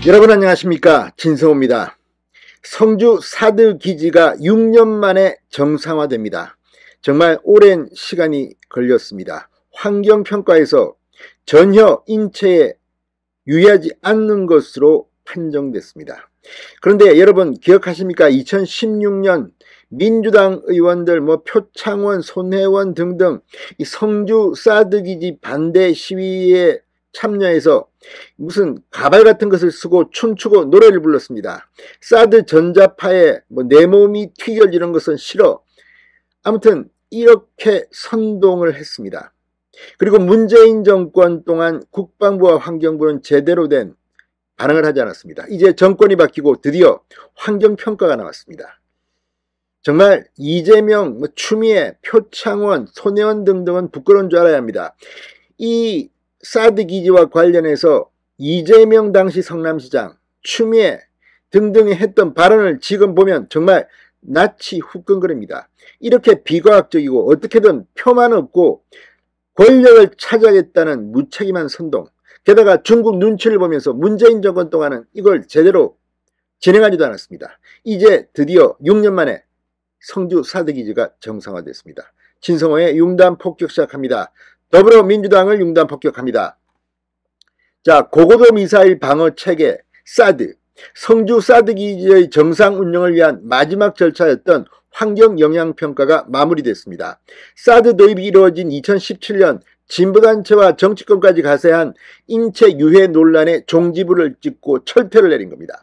여러분 안녕하십니까, 진성호입니다. 성주 사드 기지가 6년 만에 정상화됩니다. 정말 오랜 시간이 걸렸습니다. 환경평가에서 전혀 인체에 유해하지 않는 것으로 판정됐습니다. 그런데 여러분 기억하십니까? 2016년 민주당 의원들 표창원, 손혜원 등등 이 성주 사드 기지 반대 시위에 참여해서 무슨 가발 같은 것을 쓰고 춤추고 노래를 불렀습니다. 사드 전자파에 내 몸이 튀겨지는 것은 싫어. 아무튼 이렇게 선동을 했습니다. 그리고 문재인 정권 동안 국방부와 환경부는 제대로 된 반응을 하지 않았습니다. 이제 정권이 바뀌고 드디어 환경평가가 나왔습니다. 정말 이재명, 추미애, 표창원, 손혜원 등등은 부끄러운 줄 알아야 합니다. 이 사드 기지와 관련해서 이재명 당시 성남시장, 추미애 등등이 했던 발언을 지금 보면 정말 낯이 후끈거립니다. 이렇게 비과학적이고 어떻게든 표만 없고 권력을 차지하겠다는 무책임한 선동, 게다가 중국 눈치를 보면서 문재인 정권 동안은 이걸 제대로 진행하지도 않았습니다. 이제 드디어 6년 만에 성주 사드 기지가 정상화됐습니다. 진성호의 융단 폭격 시작합니다. 더불어민주당을 융단 폭격합니다. 자, 고고도 미사일 방어 체계 사드, 성주 사드 기지의 정상 운영을 위한 마지막 절차였던 환경영향평가가 마무리됐습니다. 사드 도입이 이루어진 2017년 진보단체와 정치권까지 가세한 인체 유해 논란에 종지부를 찍고 철퇴를 내린 겁니다.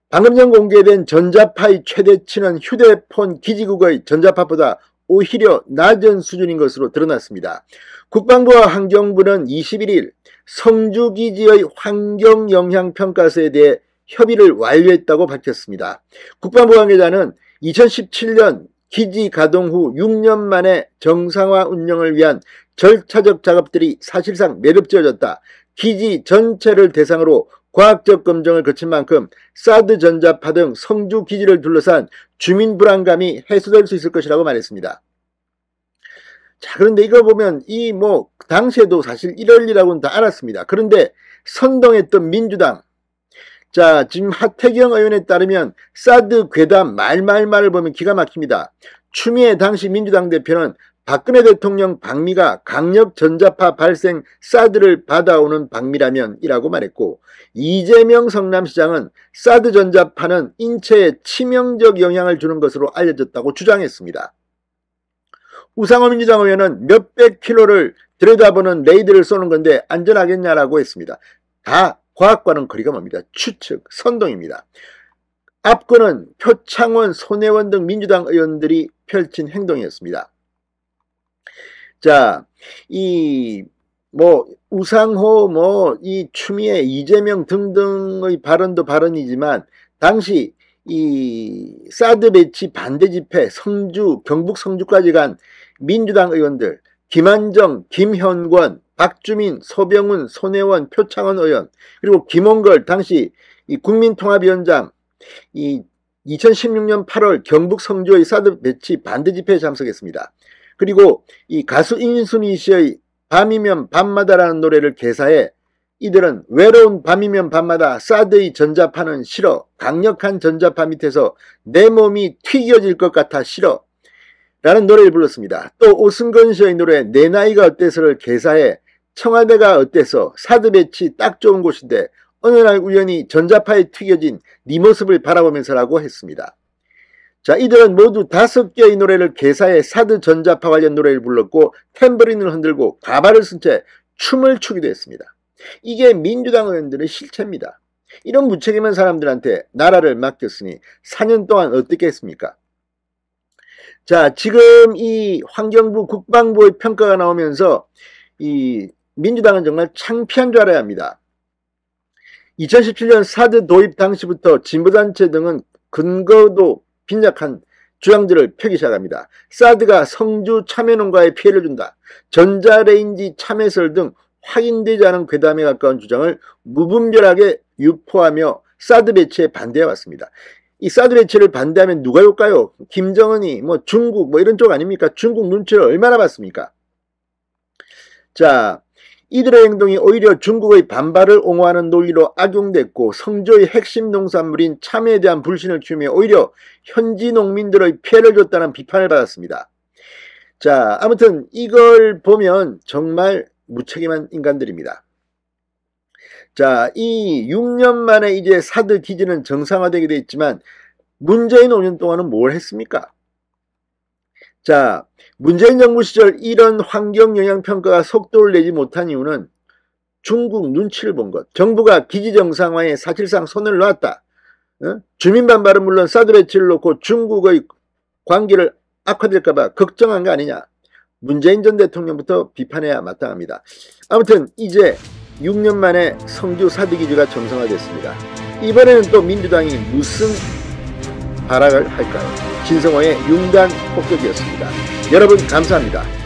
방금 전 공개된 전자파의 최대치는 휴대폰 기지국의 전자파보다 오히려 낮은 수준인 것으로 드러났습니다. 국방부와 환경부는 21일 성주기지의 환경영향평가서에 대해 협의를 완료했다고 밝혔습니다. 국방부 관계자는 2017년 기지 가동 후 6년 만에 정상화 운영을 위한 절차적 작업들이 사실상 매듭지어졌다. 기지 전체를 대상으로 과학적 검증을 거친 만큼 사드 전자파 등 성주 기지를 둘러싼 주민 불안감이 해소될 수 있을 것이라고 말했습니다. 자, 그런데 이거 보면 당시에도 사실 이럴 일이라고는 다 알았습니다. 그런데 선동했던 민주당, 자, 지금 하태경 의원에 따르면 사드 괴담 말을 보면 기가 막힙니다. 추미애 당시 민주당 대표는 박근혜 대통령 방미가 강력 전자파 발생 사드를 받아오는 방미라면 이라고 말했고, 이재명 성남시장은 사드 전자파는 인체에 치명적 영향을 주는 것으로 알려졌다고 주장했습니다. 우상호 민주당 의원은 몇백 킬로를 들여다보는 레이더를 쏘는 건데 안전하겠냐라고 했습니다. 다 과학과는 거리가 멉니다. 추측, 선동입니다. 앞거는 표창원, 손혜원 등 민주당 의원들이 펼친 행동이었습니다. 자, 우상호, 이 추미애, 이재명 등등의 발언도 발언이지만, 당시 이 사드 배치 반대 집회 성주, 경북 성주까지 간 민주당 의원들, 김한정, 김현권, 박주민, 서병훈, 손혜원, 표창원 의원, 그리고 김홍걸 당시 이 국민통합위원장, 이 2016년 8월 경북 성주의 사드 배치 반대 집회에 참석했습니다. 그리고 이 가수 인순이 씨의 밤이면 밤마다라는 노래를 개사해 이들은 외로운 밤이면 밤마다 사드의 전자파는 싫어, 강력한 전자파 밑에서 내 몸이 튀겨질 것 같아 싫어 라는 노래를 불렀습니다. 또 오승근 씨의 노래 내 나이가 어때서를 개사해 청와대가 어때서 사드 배치 딱 좋은 곳인데 어느 날 우연히 전자파에 튀겨진 네 모습을 바라보면서라고 했습니다. 자, 이들은 모두 5개의 노래를 개사해 사드 전자파 관련 노래를 불렀고 탬버린을 흔들고 가발을 쓴 채 춤을 추기도 했습니다. 이게 민주당 의원들의 실체입니다. 이런 무책임한 사람들한테 나라를 맡겼으니 4년 동안 어떻게 했습니까? 자, 지금 이 환경부 국방부의 평가가 나오면서 이 민주당은 정말 창피한 줄 알아야 합니다. 2017년 사드 도입 당시부터 진보단체 등은 근거도 빈약한 주장들을 펴기 시작합니다. 사드가 성주 참외농가에 피해를 준다, 전자레인지 참외설 등 확인되지 않은 괴담에 가까운 주장을 무분별하게 유포하며 사드 배치에 반대해왔습니다. 이 사드 배치를 반대하면 누가 욕까요? 김정은이 중국 이런 쪽 아닙니까? 중국 눈치를 얼마나 봤습니까? 자, 이들의 행동이 오히려 중국의 반발을 옹호하는 논리로 악용됐고 성주의 핵심 농산물인 참외에 대한 불신을 키우며 오히려 현지 농민들의 피해를 줬다는 비판을 받았습니다. 자, 아무튼 이걸 보면 정말 무책임한 인간들입니다. 자, 이 6년 만에 이제 사드 기지는 정상화되게 돼 있지만 문재인 5년 동안은 뭘 했습니까? 자, 문재인 정부 시절 이런 환경영향평가가 속도를 내지 못한 이유는 중국 눈치를 본 것. 정부가 기지 정상화에 사실상 손을 놨다. 주민 반발은 물론 사드 배치를 놓고 중국의 관계를 악화될까봐 걱정한 거 아니냐. 문재인 전 대통령부터 비판해야 마땅합니다. 아무튼 이제 6년 만에 성주 사드 기지가 정상화됐습니다. 이번에는 또 민주당이 무슨 발악을 할까요? 진성호의 융단 폭격이었습니다. 여러분 감사합니다.